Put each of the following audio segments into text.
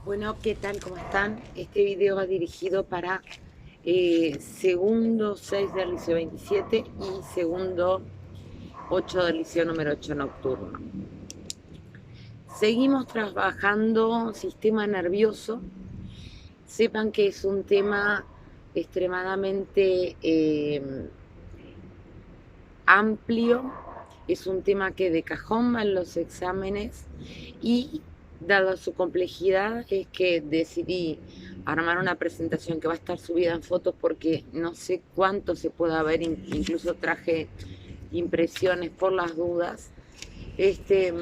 Bueno, ¿qué tal? ¿Cómo están? Este video va dirigido para segundo 6 del liceo 27 y segundo 8 del liceo número 8 nocturno. Seguimos trabajando sistema nervioso. Sepan que es un tema extremadamente amplio, es un tema que de cajón va en los exámenes y dada su complejidad es que decidí armar una presentación que va a estar subida en fotos porque no sé cuánto se pueda ver, incluso traje impresiones por las dudas, este,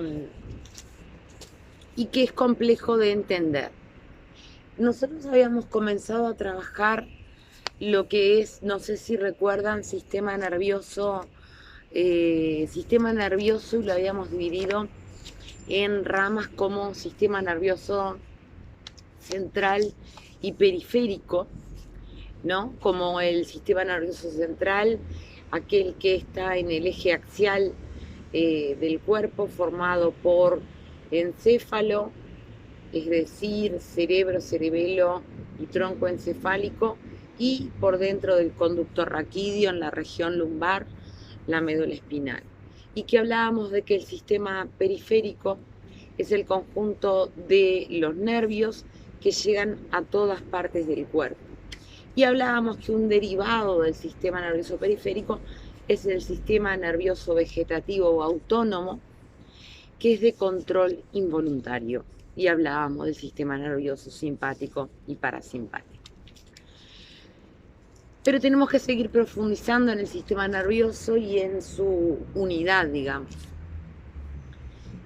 y que es complejo de entender. Nosotros habíamos comenzado a trabajar lo que es, no sé si recuerdan, sistema nervioso y lo habíamos dividido en ramas como sistema nervioso central y periférico, ¿no? Como el sistema nervioso central, aquel que está en el eje axial del cuerpo, formado por encéfalo, es decir, cerebro, cerebelo y tronco encefálico, y por dentro del conducto raquídeo en la región lumbar, la médula espinal. Y que hablábamos de que el sistema periférico es el conjunto de los nervios que llegan a todas partes del cuerpo. Y hablábamos que un derivado del sistema nervioso periférico es el sistema nervioso vegetativo o autónomo, que es de control involuntario. Y hablábamos del sistema nervioso simpático y parasimpático. Pero tenemos que seguir profundizando en el sistema nervioso y en su unidad, digamos.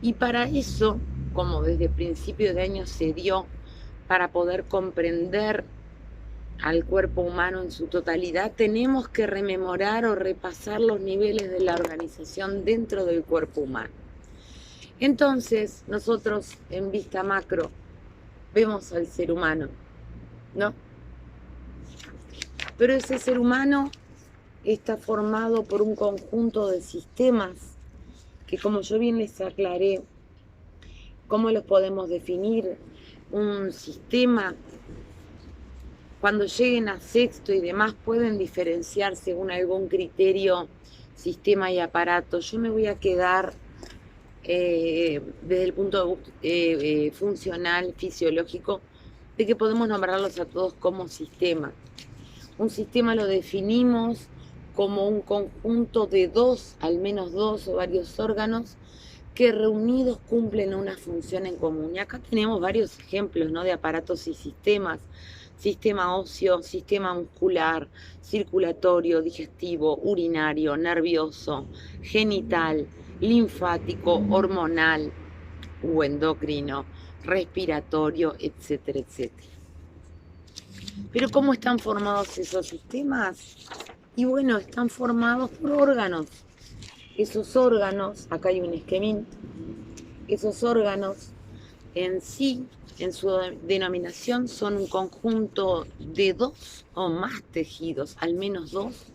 Y para eso, como desde principios de año se dio, para poder comprender al cuerpo humano en su totalidad, tenemos que rememorar o repasar los niveles de la organización dentro del cuerpo humano. Entonces, nosotros en vista macro vemos al ser humano, ¿no? Pero ese ser humano está formado por un conjunto de sistemas que, como yo bien les aclaré, ¿cómo los podemos definir? Un sistema, cuando lleguen a sexto y demás, pueden diferenciar según algún criterio, sistema y aparato. Yo me voy a quedar desde el punto funcional, fisiológico, de que podemos nombrarlos a todos como sistema. Un sistema lo definimos como un conjunto de dos, al menos dos o varios órganos que reunidos cumplen una función en común. Y acá tenemos varios ejemplos, ¿no?, de aparatos y sistemas. Sistema óseo, sistema muscular, circulatorio, digestivo, urinario, nervioso, genital, linfático, hormonal o endocrino, respiratorio, etcétera, etcétera. Pero ¿cómo están formados esos sistemas? Y bueno, están formados por órganos. Esos órganos, acá hay un esquemín, esos órganos en sí, en su denominación, son un conjunto de dos o más tejidos, al menos dos,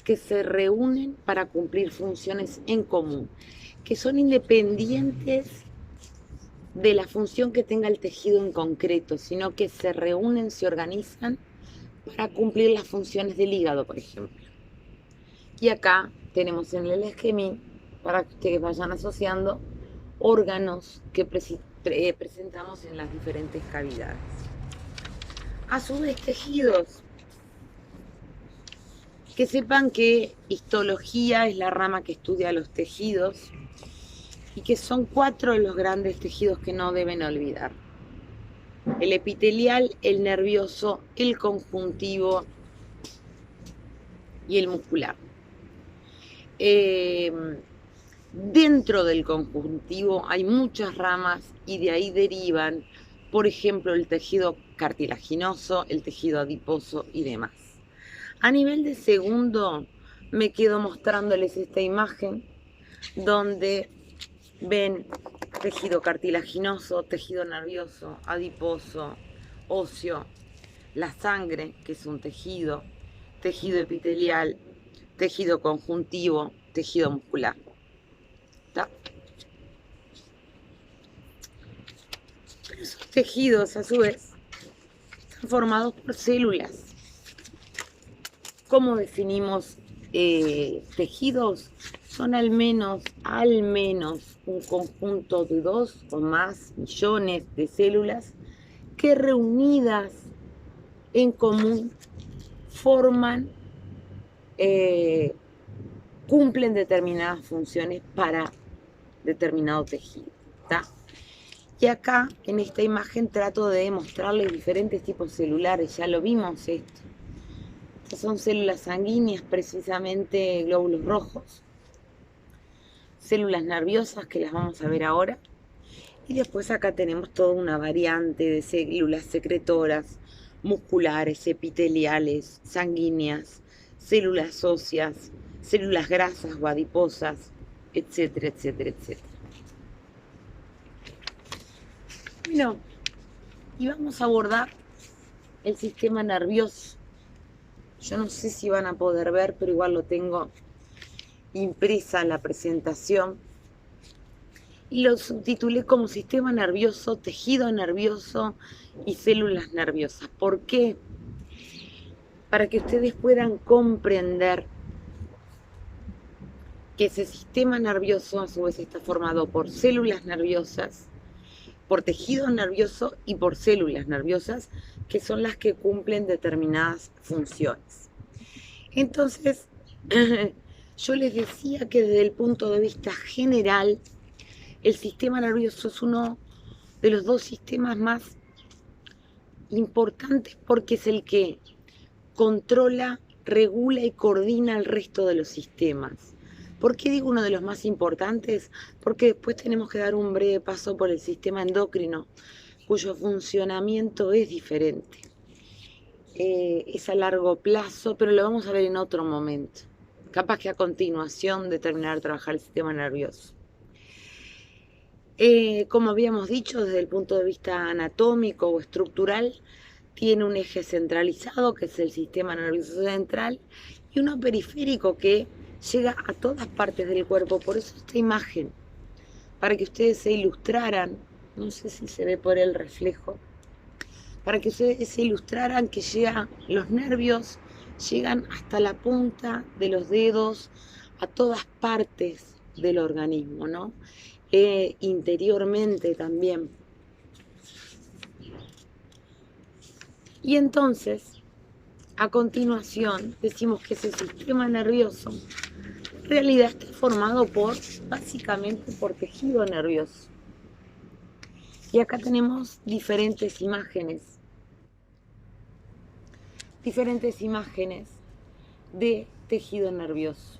que se reúnen para cumplir funciones en común, que son independientes de la función que tenga el tejido en concreto, sino que se reúnen, se organizan para cumplir las funciones del hígado, por ejemplo. Y acá tenemos en el esquemín, para que ustedes vayan asociando, órganos que presentamos en las diferentes cavidades. A su vez, tejidos. Que sepan que histología es la rama que estudia los tejidos y que son 4 los grandes tejidos que no deben olvidar: el epitelial, el nervioso, el conjuntivo y el muscular. Dentro del conjuntivo hay muchas ramas y de ahí derivan, por ejemplo, el tejido cartilaginoso, el tejido adiposo y demás. A nivel de segundo, me quedo mostrándoles esta imagen donde ven tejido cartilaginoso, tejido nervioso, adiposo, óseo, la sangre, que es un tejido, tejido epitelial, tejido conjuntivo, tejido muscular. ¿Está? Esos tejidos, a su vez, están formados por células. ¿Cómo definimos tejidos? Son al menos un conjunto de 2 o más millones de células que reunidas en común forman, cumplen determinadas funciones para determinado tejido. ¿Tá? Y acá, en esta imagen, trato de mostrarles diferentes tipos celulares. Ya lo vimos esto. Estas son células sanguíneas, precisamente glóbulos rojos. Células nerviosas, que las vamos a ver ahora. Y después acá tenemos toda una variante de células secretoras, musculares, epiteliales, sanguíneas, células óseas, células grasas o adiposas, etcétera, etcétera, etcétera. Bueno, y vamos a abordar el sistema nervioso. Yo no sé si van a poder ver, pero igual lo tengo impresa en la presentación. Y lo subtitulé como sistema nervioso, tejido nervioso y células nerviosas. ¿Por qué? Para que ustedes puedan comprender que ese sistema nervioso a su vez está formado por células nerviosas, por tejido nervioso y por células nerviosas, que son las que cumplen determinadas funciones. Entonces, yo les decía que desde el punto de vista general, el sistema nervioso es uno de los 2 sistemas más importantes porque es el que controla, regula y coordina el resto de los sistemas. ¿Por qué digo uno de los más importantes? Porque después tenemos que dar un breve paso por el sistema endocrino, cuyo funcionamiento es diferente. Es a largo plazo, pero lo vamos a ver en otro momento. Capaz que a continuación de terminar de trabajar el sistema nervioso. Como habíamos dicho, desde el punto de vista anatómico o estructural, tiene un eje centralizado, que es el sistema nervioso central, y uno periférico que llega a todas partes del cuerpo. Por eso esta imagen, para que ustedes se ilustraran, no sé si se ve por el reflejo, para que ustedes se ilustraran que los nervios llegan hasta la punta de los dedos, a todas partes del organismo, ¿no? Interiormente también. Y entonces, a continuación, decimos que ese sistema nervioso en realidad está formado básicamente por tejido nervioso. Y acá tenemos diferentes imágenes de tejido nervioso.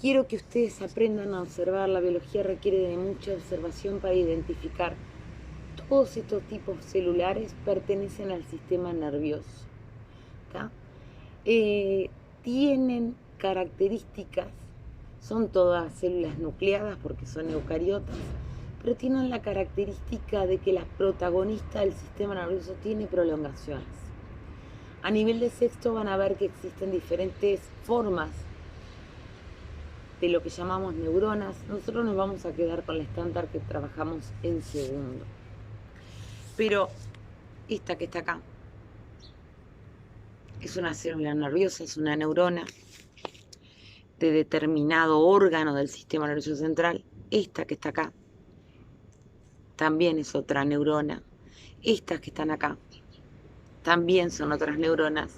Quiero que ustedes aprendan a observar. La biología requiere de mucha observación para identificar. Todos estos tipos celulares pertenecen al sistema nervioso. Tienen características, son todas células nucleadas porque son eucariotas, pero tienen la característica de que la protagonista del sistema nervioso tiene prolongaciones. A nivel de sexto van a ver que existen diferentes formas de lo que llamamos neuronas. Nosotros nos vamos a quedar con la estándar que trabajamos en segundo. Pero esta que está acá es una célula nerviosa, es una neurona de determinado órgano del sistema nervioso central. Esta que está acá también es otra neurona. Estas que están acá también son otras neuronas.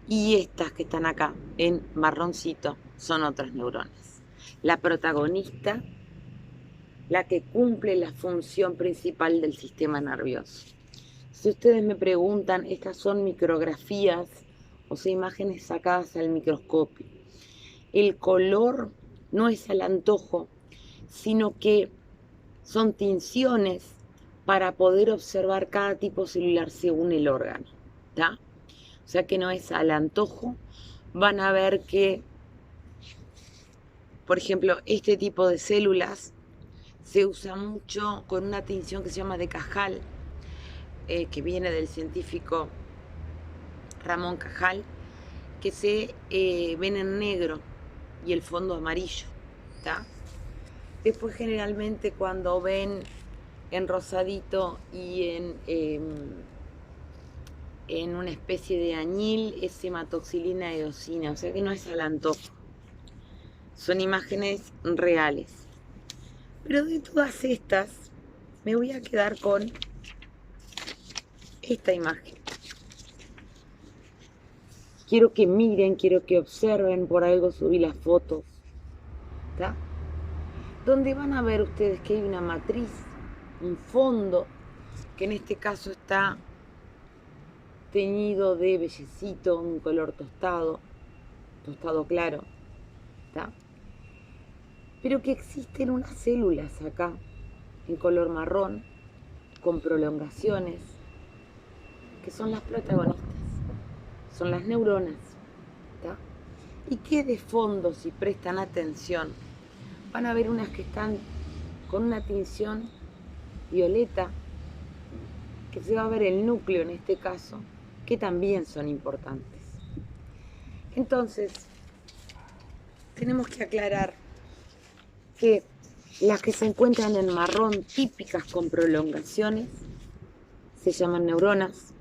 Y estas que están acá en marroncito son otras neuronas. La protagonista, la que cumple la función principal del sistema nervioso. Si ustedes me preguntan, estas son micrografías, o sea, imágenes sacadas al microscopio. El color no es al antojo, sino que son tinciones para poder observar cada tipo celular según el órgano, ¿tá? O sea que no es al antojo. Van a ver que, por ejemplo, este tipo de células se usa mucho con una tinción que se llama de Cajal, que viene del científico Ramón Cajal, que se ven en negro y el fondo amarillo, ¿tá? Después generalmente cuando ven en rosadito y en una especie de añil es hematoxilina eosina, o sea que no es al antojo. Son imágenes reales. Pero de todas estas, me voy a quedar con esta imagen. Quiero que miren, quiero que observen, por algo subí las fotos, ¿está? Donde van a ver ustedes que hay una matriz, un fondo, que en este caso está teñido de bellecito, un color tostado, tostado claro, ¿está? Pero que existen unas células acá, en color marrón, con prolongaciones, que son las protagonistas, son las neuronas, ¿está? Y que de fondo, si prestan atención, van a ver unas que están con una tinción violeta, que se va a ver el núcleo en este caso, que también son importantes. Entonces, tenemos que aclarar que las que se encuentran en marrón, típicas con prolongaciones, se llaman neuronas,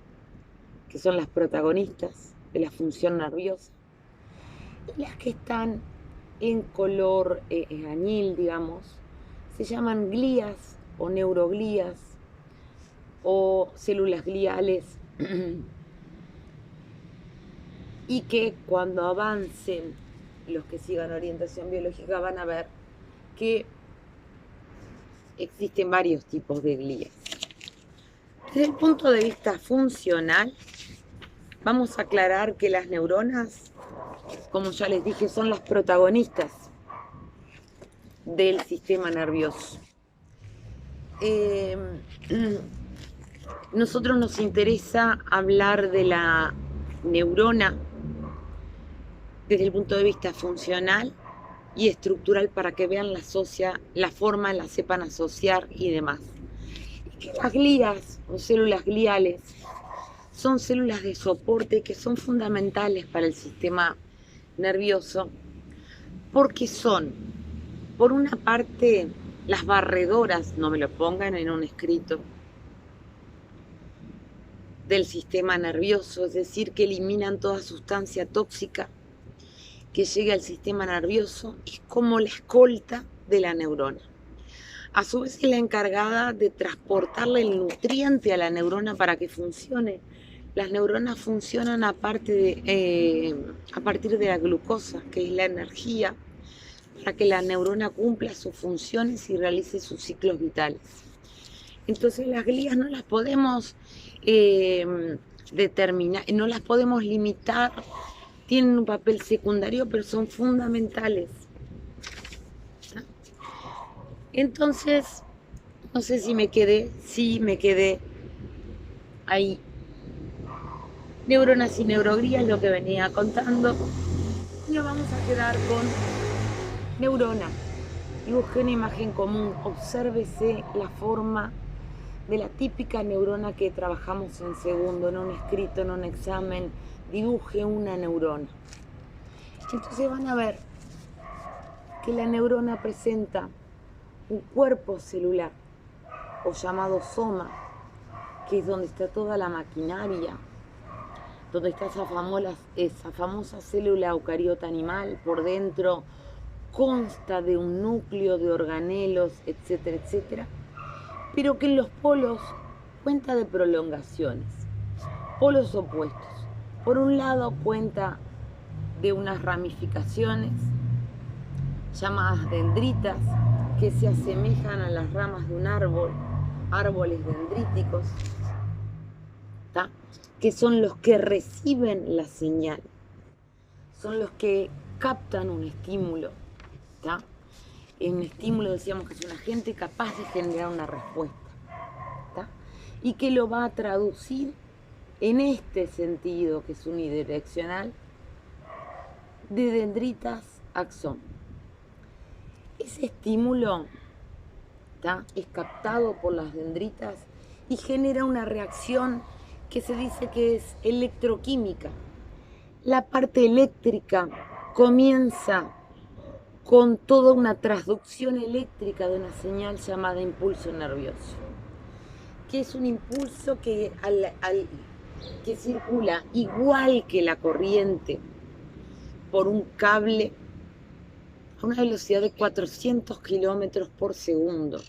que son las protagonistas de la función nerviosa. Y las que están en color añil, digamos, se llaman glías o neuroglías o células gliales y que cuando avancen los que sigan orientación biológica van a ver que existen varios tipos de glías. Desde el punto de vista funcional, vamos a aclarar que las neuronas, como ya les dije, son las protagonistas del sistema nervioso. Nosotros nos interesa hablar de la neurona desde el punto de vista funcional y estructural para que vean la forma, la sepan asociar y demás. Y que las glías o células gliales son células de soporte que son fundamentales para el sistema nervioso porque son, por una parte, las barredoras, no me lo pongan en un escrito, del sistema nervioso, es decir, que eliminan toda sustancia tóxica que llegue al sistema nervioso, es como la escolta de la neurona. A su vez es la encargada de transportarle el nutriente a la neurona para que funcione. Las neuronas funcionan a partir de la glucosa, que es la energía, para que la neurona cumpla sus funciones y realice sus ciclos vitales. Entonces las glías no las podemos determinar, no las podemos limitar, tienen un papel secundario, pero son fundamentales. Entonces, no sé si me quedé, sí me quedé ahí. Neuronas y neuroglías, lo que venía contando. Y nos vamos a quedar con neurona. Dibujé una imagen común, obsérvese la forma de la típica neurona que trabajamos en segundo, en un escrito, en un examen. Dibuje una neurona. Entonces van a ver que la neurona presenta un cuerpo celular, o llamado soma, que es donde está toda la maquinaria, donde está esa famosa célula eucariota animal. Por dentro consta de un núcleo de organelos, etcétera, etcétera, pero que en los polos cuenta de prolongaciones, polos opuestos. Por un lado cuenta de unas ramificaciones llamadas dendritas que se asemejan a las ramas de un árbol, árboles dendríticos, ¿tá? Que son los que reciben la señal, son los que captan un estímulo, ¿tá? Un estímulo, decíamos que es un agente capaz de generar una respuesta, ¿tá? Y que lo va a traducir en este sentido, que es unidireccional, de dendritas a axón. Ese estímulo, ¿tá?, es captado por las dendritas y genera una reacción que se dice que es electroquímica. La parte eléctrica comienza con toda una transducción eléctrica de una señal llamada impulso nervioso. que es un impulso que, que circula igual que la corriente por un cable a una velocidad de 400 kilómetros por segundo.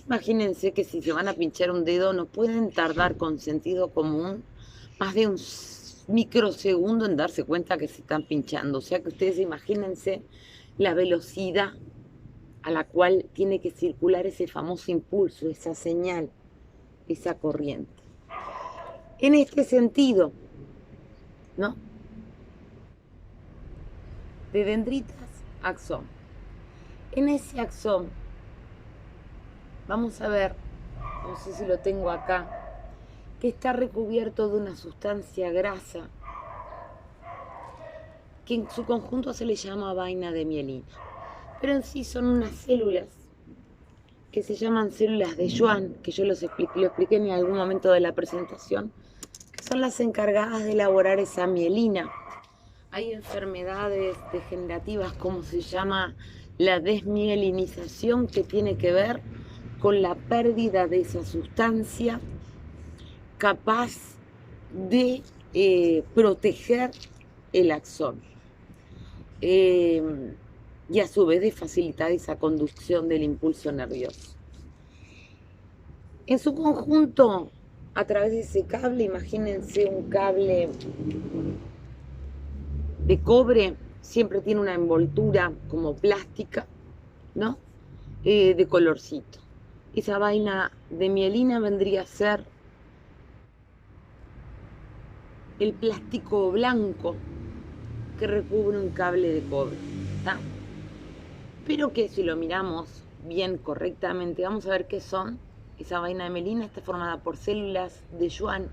Imagínense que si se van a pinchar un dedo no pueden tardar con sentido común más de un microsegundo en darse cuenta que se están pinchando. O sea que ustedes imagínense la velocidad a la cual tiene que circular ese famoso impulso, esa señal, esa corriente. En este sentido, ¿no? De dendritas a axón. En ese axón, vamos a ver, no sé si lo tengo acá, que está recubierto de una sustancia grasa que en su conjunto se le llama vaina de mielina. Pero en sí son unas células que se llaman células de Schwann, que yo lo expliqué en algún momento de la presentación, que son las encargadas de elaborar esa mielina. Hay enfermedades degenerativas, como se llama la desmielinización, que tiene que ver con la pérdida de esa sustancia capaz de proteger el axón y a su vez de facilitar esa conducción del impulso nervioso. En su conjunto, a través de ese cable, imagínense un cable de cobre, siempre tiene una envoltura como plástica, ¿no? De colorcito. Esa vaina de mielina vendría a ser el plástico blanco que recubre un cable de cobre, ¿está? Pero que si lo miramos bien correctamente, vamos a ver qué son. Esa vaina de mielina está formada por células de Schwann,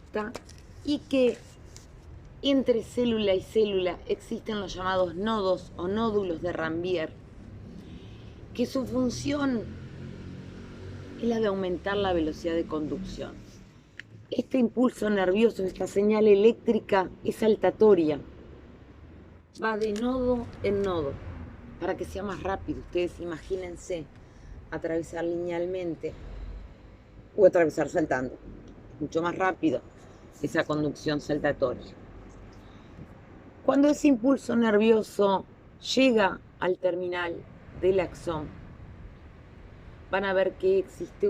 ¿está? Y que entre célula y célula existen los llamados nodos o nódulos de Ranvier, que su función es la de aumentar la velocidad de conducción. Este impulso nervioso, esta señal eléctrica, es saltatoria. Va de nodo en nodo, para que sea más rápido. Ustedes imagínense atravesar linealmente o atravesar saltando. Mucho más rápido esa conducción saltatoria. Cuando ese impulso nervioso llega al terminal del axón, van a ver que existe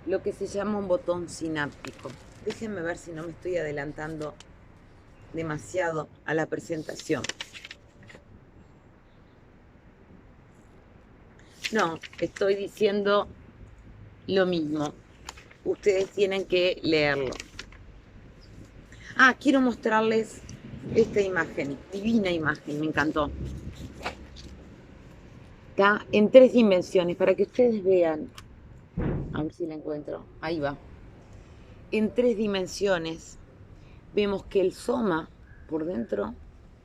lo que se llama un botón sináptico. Déjenme ver si no me estoy adelantando demasiado a la presentación. No, estoy diciendo lo mismo. Ustedes tienen que leerlo. Quiero mostrarles esta imagen, divina imagen, me encantó. Está en 3 dimensiones para que ustedes vean. A ver si la encuentro. Ahí va. En 3 dimensiones vemos que el soma por dentro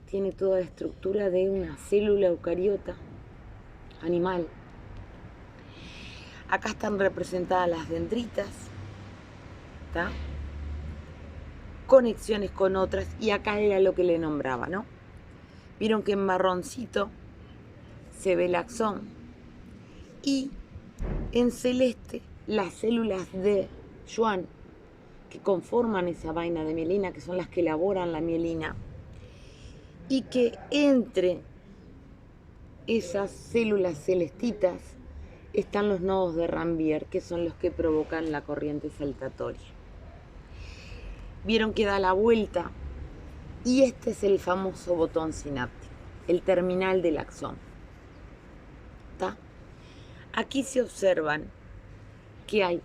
tiene toda la estructura de una célula eucariota animal. Acá están representadas las dendritas, ¿está? Conexiones con otras, y acá era lo que le nombraba, ¿no? Vieron que en marroncito se ve el axón y en celeste las células de Schwann que conforman esa vaina de mielina, que son las que elaboran la mielina, y que entre esas células celestitas están los nodos de Ranvier, que son los que provocan la corriente saltatoria. Vieron que da la vuelta y este es el famoso botón sináptico, el terminal del axón. ¿Está? Aquí se observan que hay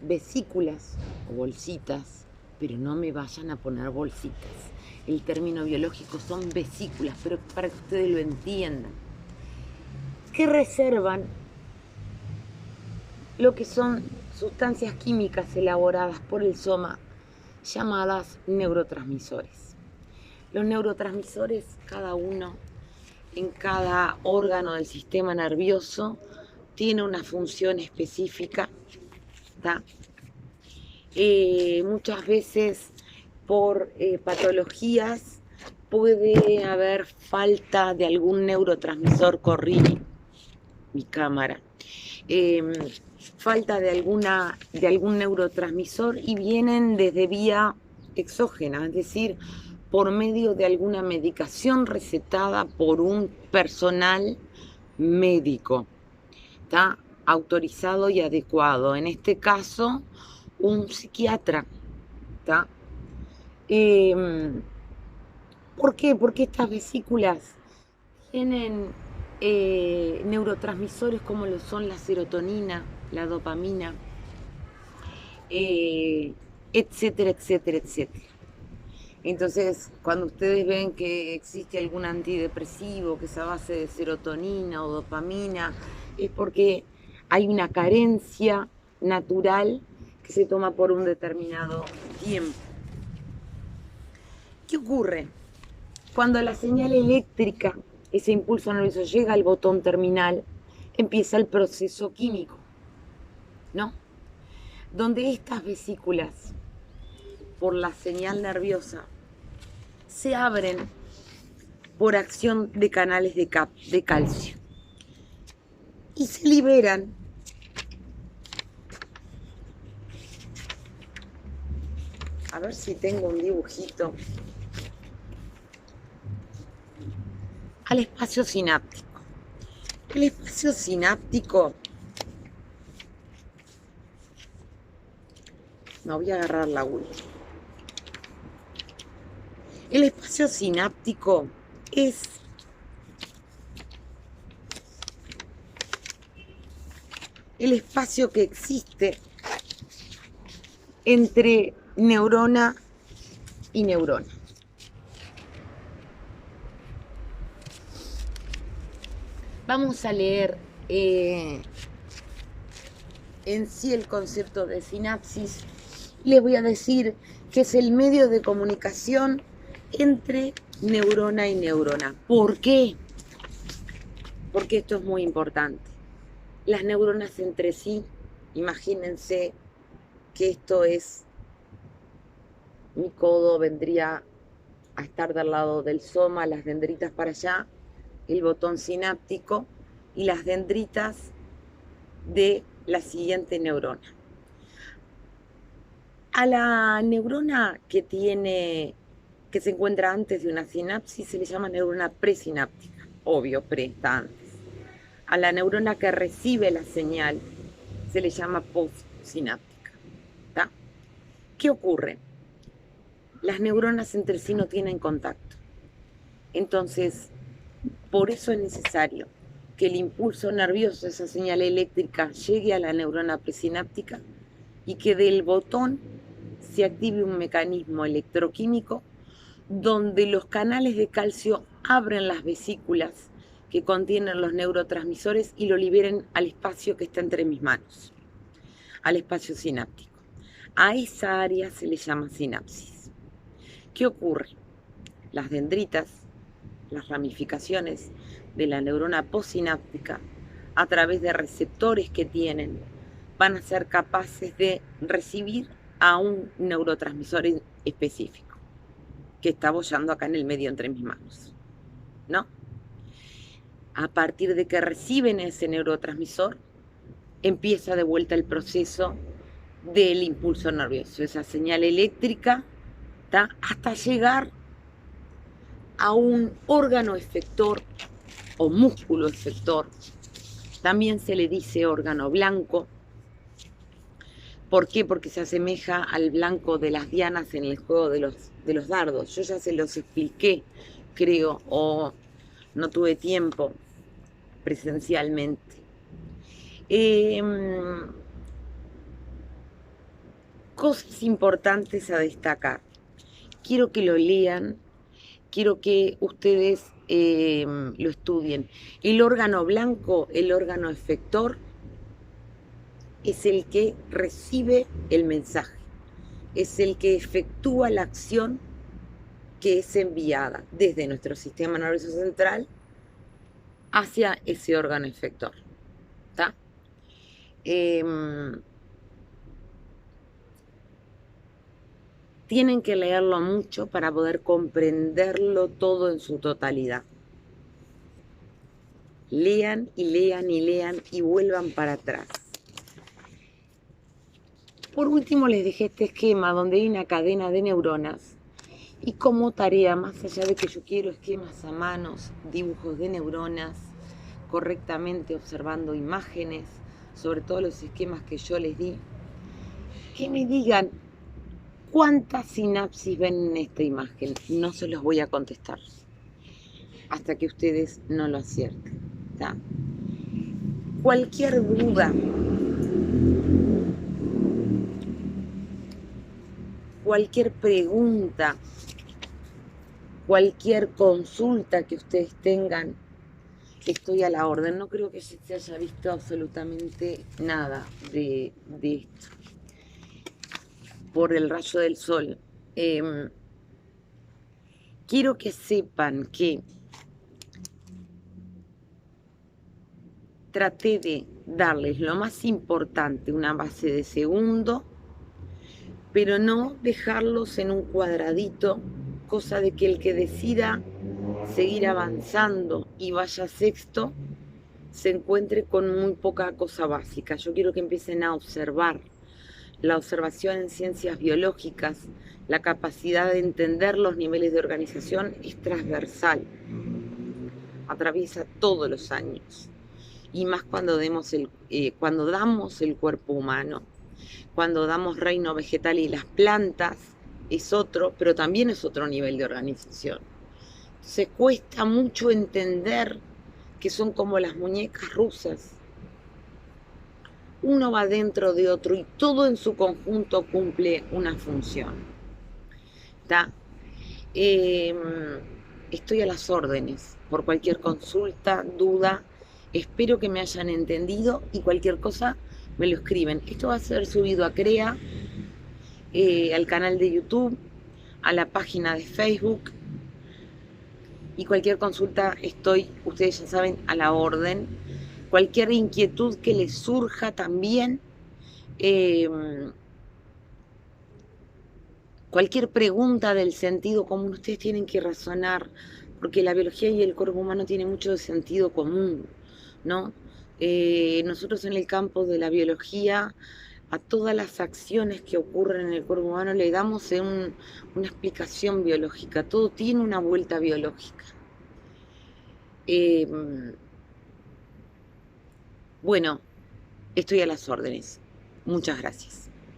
vesículas o bolsitas, pero no me vayan a poner bolsitas. El término biológico son vesículas, pero para que ustedes lo entiendan, que reservan lo que son sustancias químicas elaboradas por el soma llamadas neurotransmisores. Los neurotransmisores, cada uno en cada órgano del sistema nervioso, tiene una función específica, ¿tá? Muchas veces por patologías puede haber falta de algún neurotransmisor. Corrí mi cámara. falta de algún neurotransmisor y vienen desde vía exógena, es decir, por medio de alguna medicación recetada por un personal médico, ¿está? Autorizado y adecuado. En este caso, un psiquiatra, ¿está? ¿Por qué? Porque estas vesículas tienen neurotransmisores como lo son la serotonina, la dopamina, etcétera, etcétera, etcétera. Entonces, cuando ustedes ven que existe algún antidepresivo que es a base de serotonina o dopamina, es porque hay una carencia natural que se toma por un determinado tiempo. ¿Qué ocurre? Cuando la señal eléctrica, ese impulso nervioso, llega al botón terminal, empieza el proceso químico, ¿no? Donde estas vesículas, por la señal nerviosa, se abren por acción de canales de calcio y se liberan a ver si tengo un dibujito al espacio sináptico. El espacio sináptico, no voy a agarrar la última. El espacio sináptico es el espacio que existe entre neurona y neurona. Vamos a leer en sí el concepto de sinapsis. Les voy a decir que es el medio de comunicación entre neurona y neurona. ¿Por qué? Porque esto es muy importante. Las neuronas entre sí, imagínense que esto es, mi codo vendría a estar del lado del soma, las dendritas para allá, el botón sináptico y las dendritas de la siguiente neurona. A la neurona que se encuentra antes de una sinapsis se le llama neurona presináptica, obvio, pre está antes. A la neurona que recibe la señal se le llama postsináptica. ¿Tá? ¿Qué ocurre? Las neuronas entre sí no tienen contacto. Entonces, por eso es necesario que el impulso nervioso, esa señal eléctrica, llegue a la neurona presináptica y que del botón se active un mecanismo electroquímico donde los canales de calcio abren las vesículas que contienen los neurotransmisores y lo liberen al espacio que está entre mis manos, al espacio sináptico. A esa área se le llama sinapsis. ¿Qué ocurre? Las dendritas, las ramificaciones de la neurona postsináptica, a través de receptores que tienen, van a ser capaces de recibir a un neurotransmisor específico que está boyando acá en el medio entre mis manos, ¿no? A partir de que reciben ese neurotransmisor, empieza de vuelta el proceso del impulso nervioso, esa señal eléctrica, ¿tá? Hasta llegar a un órgano efector o músculo efector. También se le dice órgano blanco. ¿Por qué? Porque se asemeja al blanco de las dianas en el juego de los dardos. Yo ya se los expliqué, creo, o no tuve tiempo presencialmente. Cosas importantes a destacar. Quiero que lo lean, quiero que ustedes lo estudien. El órgano blanco, el órgano efector, es el que recibe el mensaje, es el que efectúa la acción que es enviada desde nuestro sistema nervioso central hacia ese órgano efector. ¿Tá? Tienen que leerlo mucho para poder comprenderlo todo en su totalidad. Lean y lean y lean y vuelvan para atrás. Por último, les dejé este esquema donde hay una cadena de neuronas y como tarea, más allá de que yo quiero esquemas a manos, dibujos de neuronas, correctamente observando imágenes, sobre todo los esquemas que yo les di, que me digan cuántas sinapsis ven en esta imagen. No se los voy a contestar hasta que ustedes no lo acierten. ¿Tá? Cualquier duda, cualquier pregunta, cualquier consulta que ustedes tengan, estoy a la orden. No creo que se haya visto absolutamente nada de esto por el rayo del sol. Quiero que sepan que traté de darles lo más importante, una base de segundo, pero no dejarlos en un cuadradito, cosa de que el que decida seguir avanzando y vaya sexto, se encuentre con muy poca cosa básica. Yo quiero que empiecen a observar. La observación en ciencias biológicas, la capacidad de entender los niveles de organización es transversal, atraviesa todos los años. Y más cuando damos el cuerpo humano, cuando damos reino vegetal y las plantas, es otro, pero también es otro nivel de organización. Entonces cuesta mucho entender que son como las muñecas rusas. Uno va dentro de otro y todo en su conjunto cumple una función. ¿Tá? Estoy a las órdenes por cualquier consulta, duda. Espero que me hayan entendido y cualquier cosa me lo escriben. Esto va a ser subido a CREA, al canal de YouTube, a la página de Facebook. Y cualquier consulta estoy, ustedes ya saben, a la orden. Cualquier inquietud que les surja también, cualquier pregunta del sentido común, ustedes tienen que razonar, porque la biología y el cuerpo humano tienen mucho de sentido común, ¿no? Nosotros en el campo de la biología, a todas las acciones que ocurren en el cuerpo humano le damos una explicación biológica, todo tiene una vuelta biológica. Bueno, estoy a las órdenes. Muchas gracias.